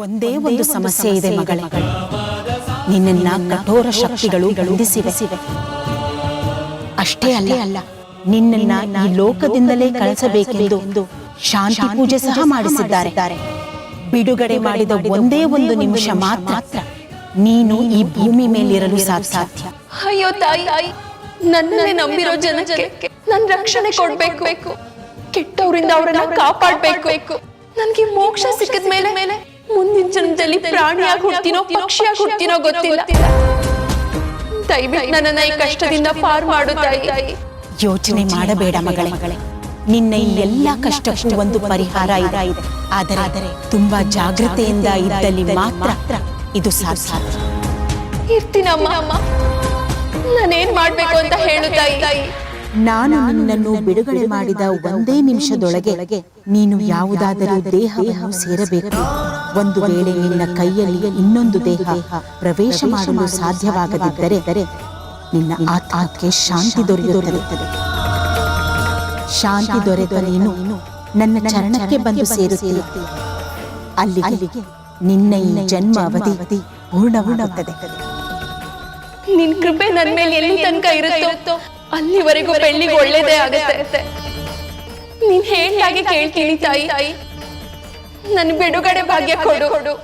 ಒಂದೇ ಒಂದು ಸಮಸ್ಯೆ ಇದೆ ಮಗಳೇ, ನಿನ್ನನ್ನ ಕಠೋರ ಶಕ್ತಿಗಳು ಬಂಧಿಸಿವೆ. ಅಷ್ಟೇ ಅಲ್ಲ, ನಿನ್ನನ್ನ ಈ ಲೋಕದಿಂದಲೇ ಕಳಿಸಬೇಕೆಂದು ಶಾಂತಿ ಪೂಜೆ ಸಹ ಮಾಡಿಸಿದ್ದಾರೆ. ಬಿಡುಗಡೆ ಮಾಡಿದ ಒಂದೇ ಒಂದು ನಿಮಿಷ ಮಾತ್ರ ನೀನು ಈ ಭೂಮಿ ಮೇಲಿರಲು ಸಾಧ್ಯ. ಅಯ್ಯೋ ತಾಯಿ, ನನ್ನನ್ನೇ ನಂಬಿರೋ ಜನಕ್ಕೆ ನನ್ನ ರಕ್ಷಣೆ ಕೊಡ್ಬೇಕು, ಕೆಟ್ಟವರಿಂದ ಅವರನ್ನ ಕಾಪಾಡಬೇಕು. ನನ್ಗೆ ಮೋಕ್ಷ ಸಿಕ್ಕಿದ ಮೇಲೆ ಮುಂದಿನ ಜನ್ಮದಲ್ಲಿ ಪ್ರಾಣಿಯಾಗಿ ಹುಡ್ತೀನೋ ಪಕ್ಷಿಯಾಗಿ ಹುಡ್ತೀನೋ ಗೊತ್ತಿಲ್ಲ. ದಯವಿಟ್ಟು ನನ್ನನ್ನ ಈ ಕಷ್ಟದಿಂದ ಪಾರು ಮಾಡು ತಾಯಿ. ಯೋಚನೆ ಮಾಡಬೇಡ ಮಗಳೇ, ನಿನ್ನ ಈ ಎಲ್ಲ ಕಷ್ಟಕ್ಕೂ ಒಂದು ಪರಿಹಾರ ಇದೆ. ಆದರೆ ತುಂಬಾ ಜಾಗೃತೆಯಿಂದ ಇದ್ದಲ್ಲಿ ಮಾತ್ರ ಇದು ಸಾಧ್ಯ. ಇರ್ತೀನಮ್ಮ, ನಾನೇನ್ ಮಾಡ್ಬೇಕು ಅಂತ ಹೇಳು ತಾಯಿ. ನಾನು ನಿನ್ನನ್ನು ಬಿಡುಗಡೆ ಮಾಡಿದ ಒಂದೇ ನಿಮಿಷದೊಳಗೆ ನೀನು ಯಾವುದಾದರೂ ದೇಹವನ್ನು ಸೇರಬೇಕು. ಒಂದು ವೇಳೆ ನಿನ್ನ ಕೈಯಲ್ಲಿ ಇನ್ನೊಂದು ದೇಹ ಪ್ರವೇಶ ಮಾಡಲು ಸಾಧ್ಯವಾಗದಿದ್ದರೆ ನಿನ್ನ ಆತ್ಮಕ್ಕೆ ಶಾಂತಿ ದೊರೆಯುತ್ತದೆ. ಶಾಂತಿ ದೊರೆತ ನೀನು ನನ್ನ ಚರಣಕ್ಕೆ ಬಂದು ಸೇರುತ್ತೀಯ. ಅಲ್ಲಿಗೆ ನಿನ್ನ ಈ ಜನ್ಮ ಅವಧಿ ಪೂರ್ಣವಾಗುತ್ತದೆ. ನಿನ್ ಕೃಪೆ ನನ್ನ ಮೇಲೆ ಎಲ್ಲಿ ತನಕ ಇರುತ್ತೋ ಅಲ್ಲಿವರೆಗೂ ಬೆಳ್ಳಿಗೆ ಒಳ್ಳೇದೇ ಆಗುತ್ತೆ. ನೀನ್ ಹೇಳಿಯಾಗಿ ಕೇಳ್ತೀನಿ ತಾಯಿ, ನನ್ ಬಿಡುಗಡೆ ಭಾಗ್ಯ ಕೊಡು.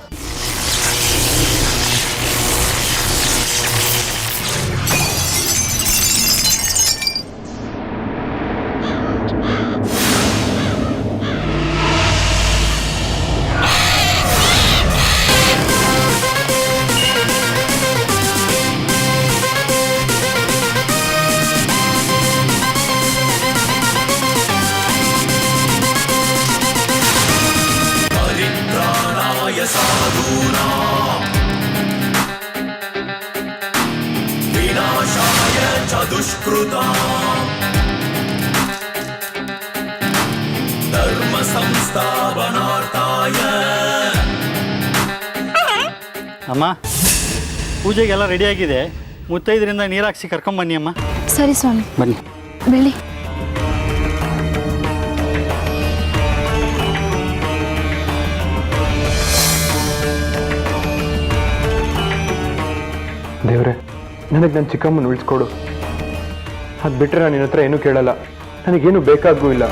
ಧರ್ಮ ಸಂಸ್ಥಾಪನಾರ್ಥಾಯ. ಅಮ್ಮ, ಪೂಜೆಗೆಲ್ಲ ರೆಡಿಯಾಗಿದೆ. ಮುತ್ತೈದರಿಂದ ನೀರು ಹಾಕ್ಸಿ ಕರ್ಕೊಂಬನ್ನಿ ಅಮ್ಮ. ಸರಿ ಸ್ವಾಮಿ, ಬನ್ನಿ. ಬೆಳಿ. ದೇವ್ರೆ, ನನಗೆ ನನ್ನ ಚಿಕ್ಕಮ್ಮನ ಉಳಿಸ್ಕೊಡು. ಅದು ಬಿಟ್ಟರೆ ನಾನು ನಿನ್ನ ಹತ್ರ ಏನೂ ಕೇಳಲ್ಲ. ನನಗೇನು ಬೇಕಾಗೂ ಇಲ್ಲ.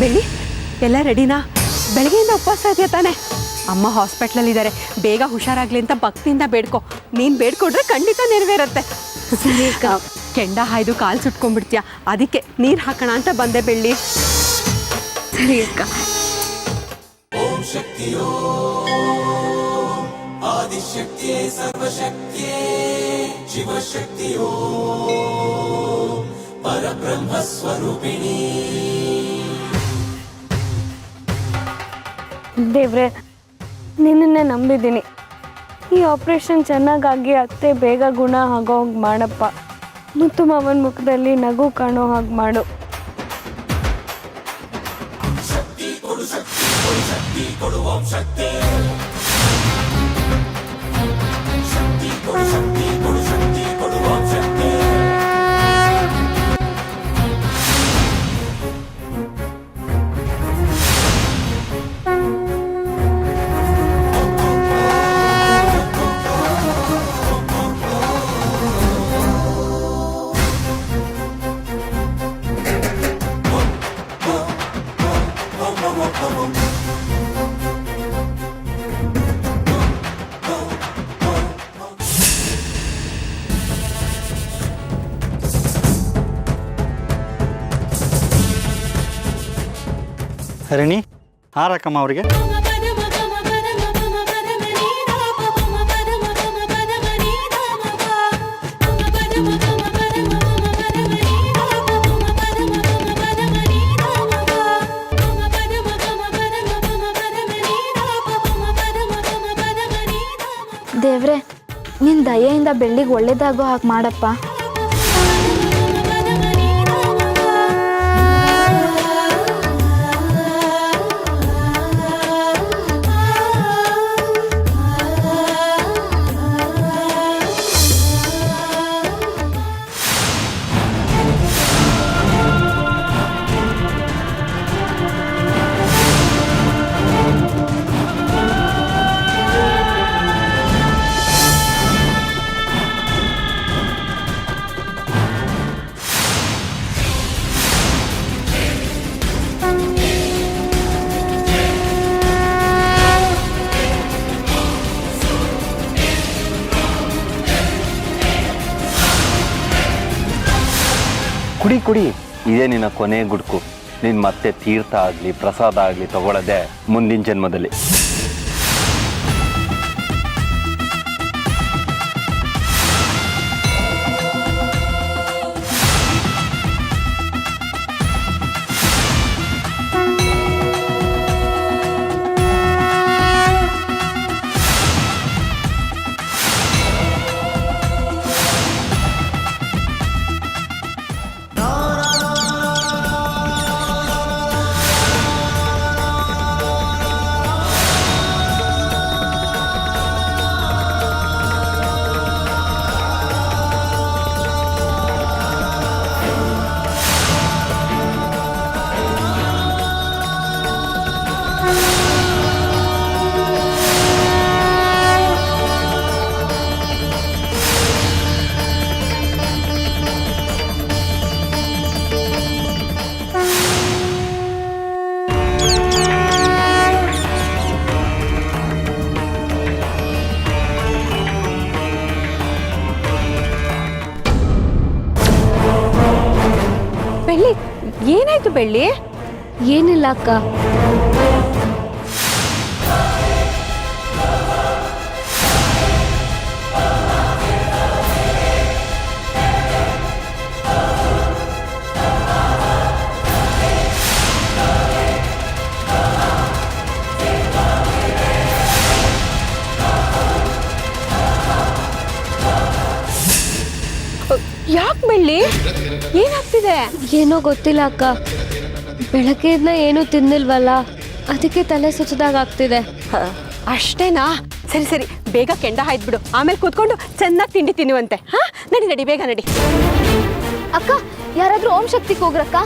ಬೆಳ್ಳಿ, ಎಲ್ಲ ರೆಡಿನಾ? ಬೆಳಗ್ಗೆಯಿಂದ ಉಪವಾಸ ಇದೆಯಾ ತಾನೆ? ಅಮ್ಮ ಹಾಸ್ಪಿಟ್ಲಲ್ಲಿ ಇದ್ದಾರೆ, ಬೇಗ ಹುಷಾರಾಗ್ಲಿ ಅಂತ ಭಕ್ತಿಯಿಂದ ಬೇಡ್ಕೊ. ನೀನು ಬೇಡ್ಕೊಡ್ರೆ ಖಂಡಿತ ನೆರವೇರತ್ತೆ. ಕೆಂಡ ಹಾಯ್ದು ಕಾಲು ಸುಟ್ಕೊಂಡ್ಬಿಡ್ತೀಯ, ಅದಕ್ಕೆ ನೀರು ಹಾಕೋಣ ಅಂತ ಬಂದೆ ಬೆಳ್ಳಿ. ಸರಿ ಅಕ್ಕ. ಓಂ ಶಕ್ತಿಯೋ ಆದಿಶಕ್ತಿಯೇ ಸರ್ವಶಕ್ತಿಯೇ ಶಿವಶಕ್ತಿಯೋ ಪರಬ್ರಹ್ಮ ಸ್ವರೂಪಿಣಿ. ದೇವ್ರೆ, ನಿನ್ನನ್ನೇ ನಂಬಿದ್ದೀನಿ. ಈ ಆಪ್ರೇಷನ್ ಚೆನ್ನಾಗಾಗಿ ಅತ್ತೆ ಬೇಗ ಗುಣ ಆಗೋ ಹಾಗೆ ಮಾಡಪ್ಪ. ಮುತ್ತು ಮಾವನ ಮುಖದಲ್ಲಿ ನಗು ಕಾಣೋ ಹಾಗೆ ಮಾಡು. ಶಕ್ತಿ ಕೊಡು, ಶಕ್ತಿ ಕೊಡು, ಶಕ್ತಿ ಕೊಡು. ಓಂ ಶಕ್ತಿ. ಶಕ್ತಿ ಕೊಡು, ಶಕ್ತಿ ಕೊಡು, ಶಕ್ತಿ ಕೊಡು. ಓಂ ಶಕ್ತಿ. ಹರಿಣಿ, ಹಾರಕ್ಕಮ್ಮ ಅವರಿಗೆ. ದೇವ್ರೆ, ನಿನ್ನ ದಯೆಯಿಂದ ಬೆಳ್ಳಿಗೆ ಒಳ್ಳೇದಾಗೋ ಹಾಗೆ ಮಾಡಪ್ಪ. ಕುಡಿ ಕುಡಿ. ಇದೇ ನಿನ್ನ ಕೊನೆ ಗುಡ್ಕು. ನೀನು ಮತ್ತೆ ತೀರ್ಥ ಆಗಲಿ ಪ್ರಸಾದ ಆಗಲಿ ತಗೊಳ್ಳೋದೆ ಮುಂದಿನ ಜನ್ಮದಲ್ಲಿ. ಬೆಳ್ಳಿ, ಏನಾಯ್ತು ಬೆಳ್ಳಿ? ಏನಿಲ್ಲ ಅಕ್ಕ. ಯಾಕೆ ಬೆಳ್ಳಿ, ಏನಾಗ್ತಿದೆ? ಏನೋ ಗೊತ್ತಿಲ್ಲ ಅಕ್ಕ, ಬೆಳಗ್ಗೆಯಿಂದ ಏನೂ ತಿನ್ನಿಲ್ವಲ್ಲ, ಅದಕ್ಕೆ ತಲೆ ಸುಚ್ಚದಾಗ ಆಗ್ತಿದೆ. ಅಷ್ಟೇನಾ? ಸರಿ ಸರಿ, ಬೇಗ ಕೆಂಡ ಹಾಯ್ದ್ಬಿಡು, ಆಮೇಲೆ ಕೂತ್ಕೊಂಡು ಚೆನ್ನಾಗಿ ತಿಂಡಿ ತಿನ್ನುವಂತೆ. ಹಾ, ನಡಿ ನಡಿ, ಬೇಗ ನಡಿ. ಅಕ್ಕ, ಯಾರಾದ್ರೂ ಓಂ ಶಕ್ತಿ ಕೂಗ್ರಕ್ಕ.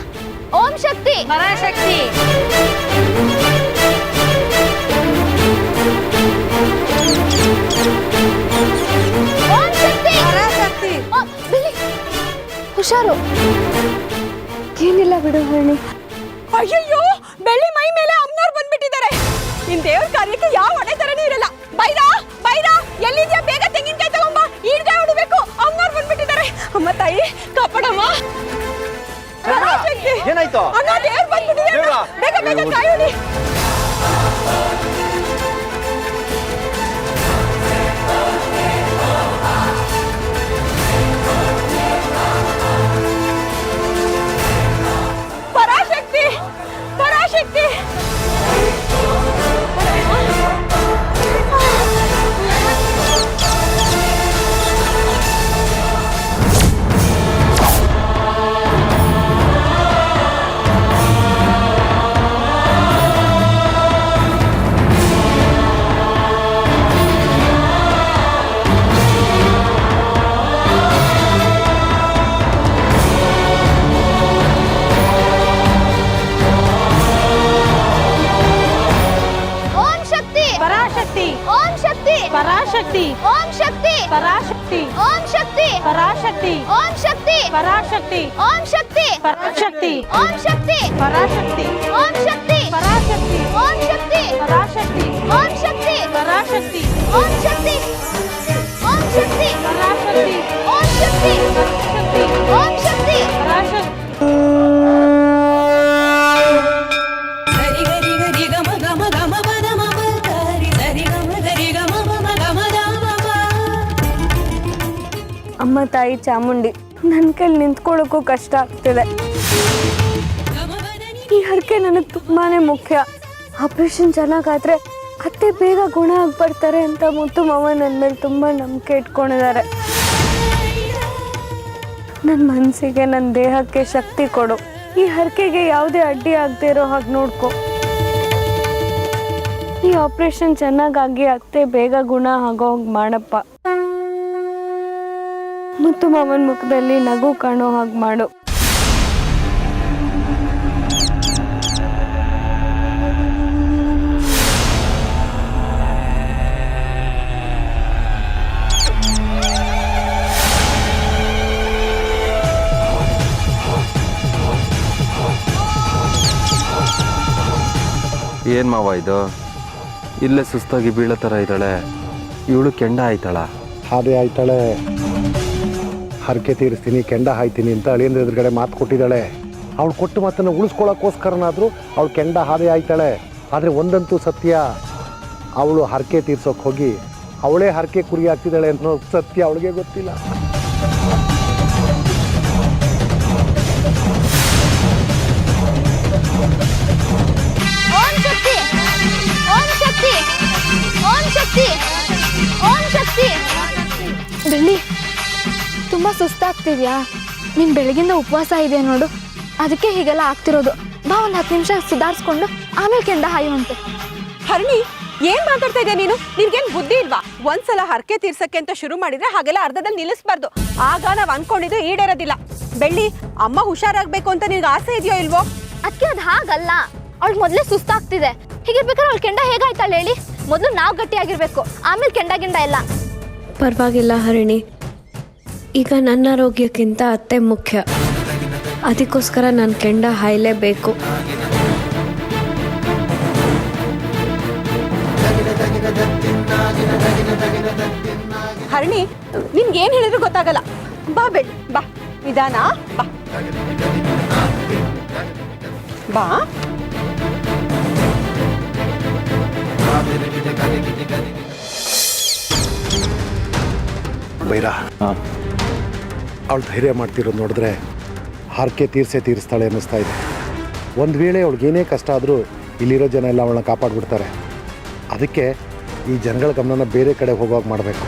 ಓಂ ಶಕ್ತಿ, ಪರಾಶಕ್ತಿ. ಓಂ ಶಕ್ತಿ, ಪರಾಶಕ್ತಿ. ಹುಷಾರು. ಏನಿಲ್ಲ ಬಿಡು ಹಣ್ಣಿ. ಅಯ್ಯಯ್ಯೋ, ಬೆಳ್ಳಿ ಮೈ ಮೇಲೆ ಅಮ್ಮನವ್ರು ಬಂದ್ಬಿಟ್ಟಿದ್ದಾರೆ. ನಿನ್ ದೇವ್ರ ಕಾರ್ಯಕ್ಕೆ ಯಾವ ಹೊಡೆ ತರನೇ ಇರಲ್ಲ. ಬೈರಾ ಬೈರಾ, ಎಲ್ಲಿದ್ಯಾ? ಬೇಗ ತೆಂಗಿನಕಾಯಿ ತಗೊಂಬ, ಈಡ್ಗಾಯಿ ಹೊಡಿಬೇಕು. ಅಮ್ಮನವ್ರು ಬಂದ್ಬಿಟ್ಟಿದ್ದಾರೆ. ಅಮ್ಮ ತಾಯಿ ಕಾಪಾಡಮ್ಮ. ಏನಾಯ್ತು? ಅಣ್ಣ, ದೇವ್ರು ಬಂದ್ಬಿಟ್ಟಿದ್ದಾರೆ. ಬೇಗ ಬೇಗ ಕಾಯಿ ಹೊಡಿ. ಪರಾಶಕ್ತಿ, ಪರಾಶಕ್ತಿ. ಪರಾಶಕ್ತಿ, ಓಂ ಶಕ್ತಿ, ಪರಾಶಕ್ತಿ, ಓಂ ಶಕ್ತಿ, ಪರಾಶಕ್ತಿ, ಓಂ ಶಕ್ತಿ, ಪರಾಶಕ್ತಿ, ಓಂ ಶಕ್ತಿ, ಪರಾಶಕ್ತಿ, ಓಂ ಶಕ್ತಿ, ಪರಾಶಕ್ತಿ, ಓಂ ಶಕ್ತಿ, ಪರಾಶಕ್ತಿ, ಓಂ ಶಕ್ತಿ, ಪರಾಶಕ್ತಿ, ಓಂ ಶಕ್ತಿ, ಪರಾಶಕ್ತಿ, ಓಂ ಶಕ್ತಿ, ಓಂ ಶಕ್ತಿ, ಪರಾಶಕ್ತಿ, ಓಂ ಶಕ್ತಿ, ಪರಾಶಕ್ತಿ, ಓಂ ಶಕ್ತಿ, ಪರಾಶಕ್ತಿ. ಅಮ್ಮ ತಾಯಿ ಚಾಮುಂಡಿ, ನನ್ನ ಕೈಲಿ ನಿಂತ್ಕೊಳ್ಳೋಕ್ಕೂ ಕಷ್ಟ ಆಗ್ತಿದೆ. ಈ ಹರಕೆ ನನಗೆ ತುಂಬಾನೇ ಮುಖ್ಯ. ಆಪರೇಷನ್ ಚೆನ್ನಾಗಾದ್ರೆ ಅತ್ತೆ ಬೇಗ ಗುಣ ಆಗಿ ಬರ್ತಾರೆ ಅಂತ ಮುತ್ತು ಮಾವ ನನ್ನ ಮೇಲೆ ತುಂಬ ನಂಬಿಕೆ ಇಟ್ಕೊಂಡಿದ್ದಾರೆ. ನನ್ನ ಮನಸ್ಸಿಗೆ, ನನ್ನ ದೇಹಕ್ಕೆ ಶಕ್ತಿ ಕೊಡು. ಈ ಹರಕೆಗೆ ಯಾವುದೇ ಅಡ್ಡಿ ಆಗದೆ ಇರೋ ಹಾಗೆ ನೋಡ್ಕೊ. ಈ ಆಪರೇಷನ್ ಚೆನ್ನಾಗಾಗಿ ಅತ್ತೆ ಬೇಗ ಗುಣ ಆಗೋ ಹಾಗೆ ಮಾಡಪ್ಪ. ಮುತ್ತು ಮಾವನ ಮುಖದಲ್ಲಿ ನಗು ಕಾಣೋ ಹಾಗೆ ಮಾಡು. ಏನು ಮಾವ ಇದು? ಇಲ್ಲೇ ಸುಸ್ತಾಗಿ ಬೀಳೋ ಥರ ಇದ್ದಾಳೆ. ಇವಳು ಕೆಂಡ ಆಯ್ತಾಳ? ಹಾಗೆ ಆಯ್ತಾಳೆ. ಹರಕೆ ತೀರಿಸ್ತೀನಿ ಕೆಂಡ ಹಾಯ್ತೀನಿ ಅಂತ ಅಳಿಯಂದ್ರ ಎದುರುಗಡೆ ಮಾತು ಕೊಟ್ಟಿದ್ದಾಳೆ. ಅವಳು ಕೊಟ್ಟು ಮಾತನ್ನು ಉಳಿಸ್ಕೊಳ್ಳೋಕ್ಕೋಸ್ಕರನಾದರೂ ಅವಳು ಕೆಂಡ ಹಾದೆ ಆಯ್ತಾಳೆ. ಆದರೆ ಒಂದಂತೂ ಸತ್ಯ, ಅವಳು ಹರಕೆ ತೀರ್ಸೋಕೆ ಹೋಗಿ ಅವಳೇ ಹರಕೆ ಕುರಿ ಆಗ್ತಿದ್ದಾಳೆ ಅನ್ನೋ ಸತ್ಯ ಅವಳಿಗೆ ಗೊತ್ತಿಲ್ಲ. ಓಂ ಶಕ್ತಿ ಓಂ ಶಕ್ತಿ ಓಂ ಶಕ್ತಿ ಓಂ ಶಕ್ತಿ. ಬೆಳ್ಳಿ ತುಂಬಾ ಸುಸ್ತಾಗ್ತಿದ್ಯಾ? ನೀನ್ ಬೆಳಗಿಂದ ಉಪವಾಸ ಇದೆ ನೋಡು, ಅದಕ್ಕೆ ಹೀಗೆಲ್ಲ ಆಗ್ತಿರೋದು. ಬಾ ಒಂದು 10 ನಿಮಿಷ ಸುಧಾರಿಸ್ಕೊಂಡು ಆಮೇಲೆ ಕೆಂಡ ಹಾಯುವಂತೆ. ಹರಣಿ, ಏನ್ ಮಾತಾಡ್ತಾ ಇದೆಯಾ ನೀನು? ನಿನ್ಗೇನ್ ಬುದ್ಧಿ ಇಲ್ವಾ? ಒಂದ್ಸಲ ಹರಕೆ ತೀರ್ಸಕ್ಕೆ ಅಂತ ಶುರು ಮಾಡಿದ್ರೆ ಹಾಗೆಲ್ಲ ಅರ್ಧದಲ್ಲಿ ನಿಲ್ಲಿಸ್ಬಾರ್ದು. ಆಗ ನಾವ್ ಅನ್ಕೊಂಡಿದ್ದು ಈಡೇರೋದಿಲ್ಲ. ಬೆಳ್ಳಿ, ಅಮ್ಮ ಹುಷಾರಾಗ್ಬೇಕು ಅಂತ ನಿನ್ಗೆ ಆಸೆ ಇದೆಯೋ ಇಲ್ವೋ? ಅದಕ್ಕೆ ಅದು ಹಾಗಲ್ಲ, ಅವಳು ಮೊದಲೇ ಸುಸ್ತಾಗ್ತಿದೆ. ಹೀಗಿರ್ಬೇಕಾದ್ರೆ ಅವಳು ಕೆಂಡ ಹೇಗಾಯ್ತಾಳೆ ಹೇಳಿ? ಮೊದಲು ನಾವು ಗಟ್ಟಿಯಾಗಿರ್ಬೇಕು, ಆಮೇಲೆ ಕೆಂಡ ಎಲ್ಲ. ಪರವಾಗಿಲ್ಲ ಹರಿಣಿ, ಈಗ ನನ್ನ ಆರೋಗ್ಯಕ್ಕಿಂತ ಅತ್ತೆ ಮುಖ್ಯ. ಅದಕ್ಕೋಸ್ಕರ ನಾನು ಕೆಂಡ ಹಾಯಲೇಬೇಕು. ಹರಣಿ, ನಿನ್ಗೆ ಏನ್ ಹೇಳಿದ್ರು ಗೊತ್ತಾಗಲ್ಲ. ಬಾ ಬೆಳ್ಳಿ, ಬಾ ನಿಧಾನ, ಬಾ ಬಾ. ಬೈರ, ಅವಳು ಧೈರ್ಯ ಮಾಡ್ತಿರೋದು ನೋಡಿದ್ರೆ ಹರಕೆ ತೀರಿಸ್ತಾಳೆ ಅನ್ನಿಸ್ತಾ ಇದೆ. ಒಂದು ವೇಳೆ ಅವಳಿಗೇನೇ ಕಷ್ಟ ಆದರೂ ಇಲ್ಲಿರೋ ಜನ ಎಲ್ಲ ಅವಳನ್ನ ಕಾಪಾಡ್ಬಿಡ್ತಾರೆ. ಅದಕ್ಕೆ ಈ ಜನಗಳ ಗಮನನ ಬೇರೆ ಕಡೆ ಹೋಗುವಾಗ ಮಾಡಬೇಕು.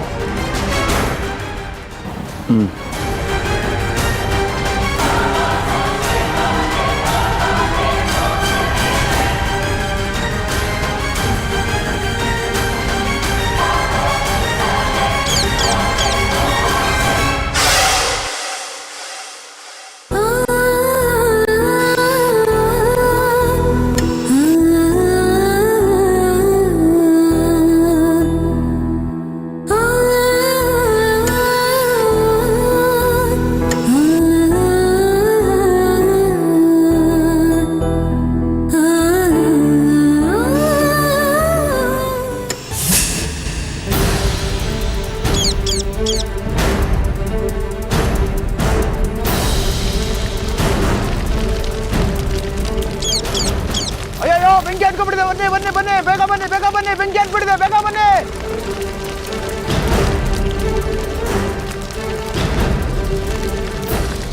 ಅಯ್ಯೋ, ಬೆಂಕಿ ಹತ್ಕೊಂಡ್ಬಿಟ್ಟಿದೆ. ಬನ್ನಿ ಬನ್ನಿ ಬನ್ನಿ, ಬೇಗ ಬನ್ನಿ ಬೇಗ ಬನ್ನಿ, ಬೆಂಕಿ ಹತ್ಬಿಟ್ಟಿದೆ, ಬೇಗ ಬನ್ನಿ.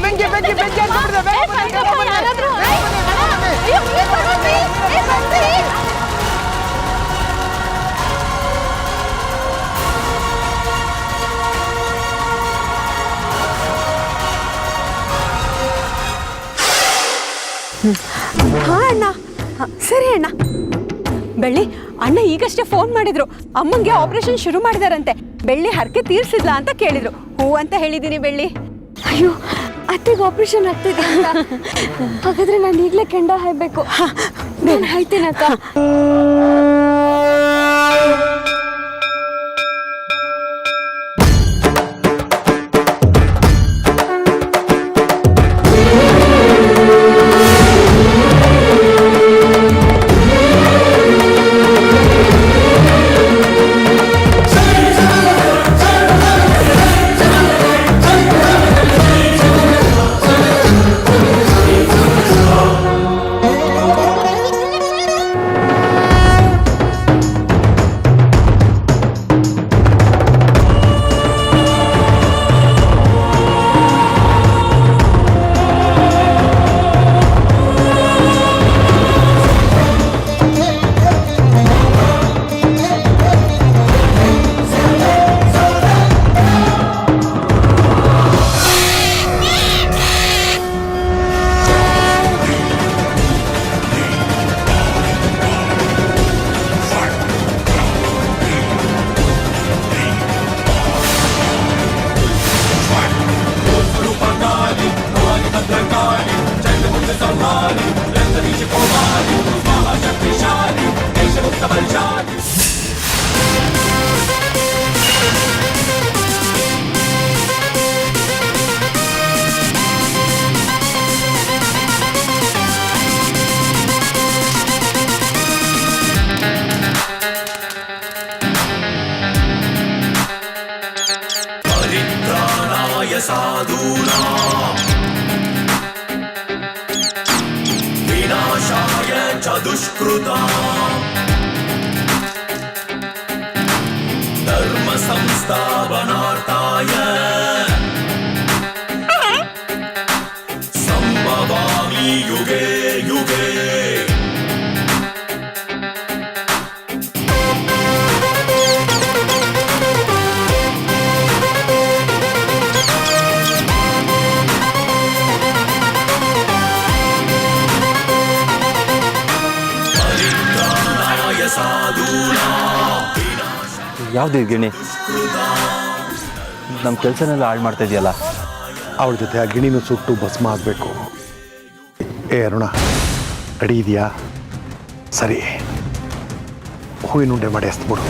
ಬೆಂಕಿ ಬೆಂಕಿ ಬೆಂಕಿ ಹತ್ಬಿಟ್ಟಿದೆ, ಬೇಗ ಬನ್ನಿ ಬೇಗ ಬನ್ನಿ, ಹಾ ಅಣ್ಣ, ಸರಿ ಅಣ್ಣ. ಬೆಳ್ಳಿ, ಅಣ್ಣ ಈಗಷ್ಟೇ ಫೋನ್ ಮಾಡಿದ್ರು. ಅಮ್ಮಂಗೆ ಆಪರೇಷನ್ ಶುರು ಮಾಡಿದಾರಂತೆ. ಬೆಳ್ಳಿ ಹರಕೆ ತೀರ್ಸಿದ್ಲಾ ಅಂತ ಕೇಳಿದ್ರು. ಹೂ ಅಂತ ಹೇಳಿದ್ದೀನಿ ಬೆಳ್ಳಿ. ಅಯ್ಯೋ, ಅತ್ತೆಗೆ ಆಪರೇಷನ್ ಆಗ್ತಿದೆ ಅಂತ. ಹಾಗಾದ್ರೆ ನಾನು ಈಗಲೇ ಕೆಂಡ ಹಾಯ್ಬೇಕು. ನಾನು ಹಾಯ್ತೇನಕ್ಕ. साधूनाम् विनाशाय च दुष्कृताम् धर्म संस्थापनार्थाय संभवामि युगे युगे ಯಾವ್ದು ಗಿಣಿ ನಮ್ಮ ಕೆಲಸನೆಲ್ಲ ಹಾಳು ಮಾಡ್ತಾ ಇದೆಯಲ್ಲ. ಅವಳ ಜೊತೆ ಆ ಗಿಣಿನೂ ಸುಟ್ಟು ಭಸ್ಮ ಆಗಬೇಕು. ಏ ಅರುಣ, ರೆಡಿ ಇದೆಯಾ? ಸರಿ, ಹೂವಿನುಂಡೆ ಮಾಡಿ ಎಸ್ಬಿಡು.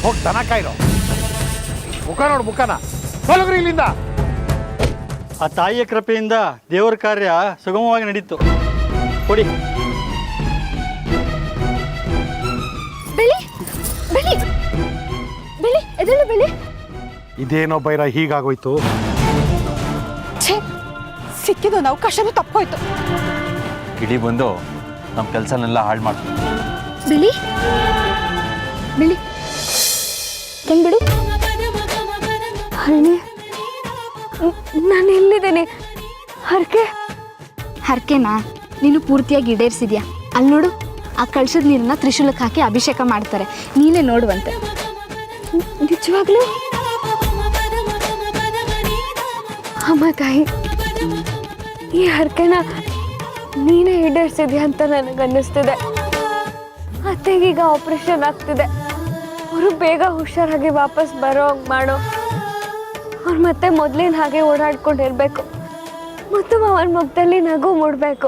ಹೋಗಿ ದನ ಕಾಯಿರೋ, ಮುಖ ನೋಡು, ಮುಖನ ತೊಲಗ್ರಿ ಇಲ್ಲಿಂದ. ಆ ತಾಯಿಯ ಕೃಪೆಯಿಂದ ದೇವರ ಕಾರ್ಯ ಸುಗಮವಾಗಿ ನಡೀತು. ಕೊಡಿ. ಬೆಳಿ ಬೆಳಿ ಬೆಳಿ ಎದಳು ಬೆಳಿ. ಇದೇನೋ ಬೈರ ಹೀಗಾಗೋಯ್ತು. ಛೇ, ಸಿಕ್ಕಿದೊಂದು ಅವಕಾಶನೂ ತಪ್ಪೋಯ್ತು. ಗಿಳಿ ಬಂದು ನಮ್ಮ ಕೆಲಸನೆಲ್ಲ ಹಾಳು ಮಾಡ್ತೀವಿ. ಬೆಳಿ ಬೆಳಿ ತಂಗ್ಬಿಡು. ಹರಣಿ, ನಾನು ಎಲ್ಲಿದ್ದೇನೆ? ಹರಕೆ ಹರಕೆನಾ ನೀನು ಪೂರ್ತಿಯಾಗಿ ಈಡೇರಿಸಿದ್ಯಾ? ಅಲ್ಲಿ ನೋಡು, ಆ ಕಳಶದ ನೀರನ್ನ ತ್ರಿಶೂಲಕ್ಕೆ ಹಾಕಿ ಅಭಿಷೇಕ ಮಾಡ್ತಾರೆ, ನೀನೇ ನೋಡುವಂತೆ. ನಿಜವಾಗ್ಲೂ ಅಮ್ಮ ತಾಯಿ, ಈ ಹರಕೆನ ನೀನೇ ಈಡೇರಿಸಿದ್ಯಾ ಅಂತ ನನಗನ್ನಿಸ್ತಿದೆ. ಅತ್ತೆಗೀಗ ಆಪರೇಷನ್ ಆಗ್ತಿದೆ, ಅವರು ಬೇಗ ಹುಷಾರಾಗಿ ವಾಪಸ್ ಬರೋ ಹಂಗೆ ಮಾಡೋ. ಅವ್ರು ಮತ್ತೆ ಮೊದಲಿನ ಹಾಗೆ ಓಡಾಡ್ಕೊಂಡಿರ್ಬೇಕು ಮತ್ತು ಅವನ ಮುಖದಲ್ಲಿ ನಗು ಮೂಡಬೇಕು.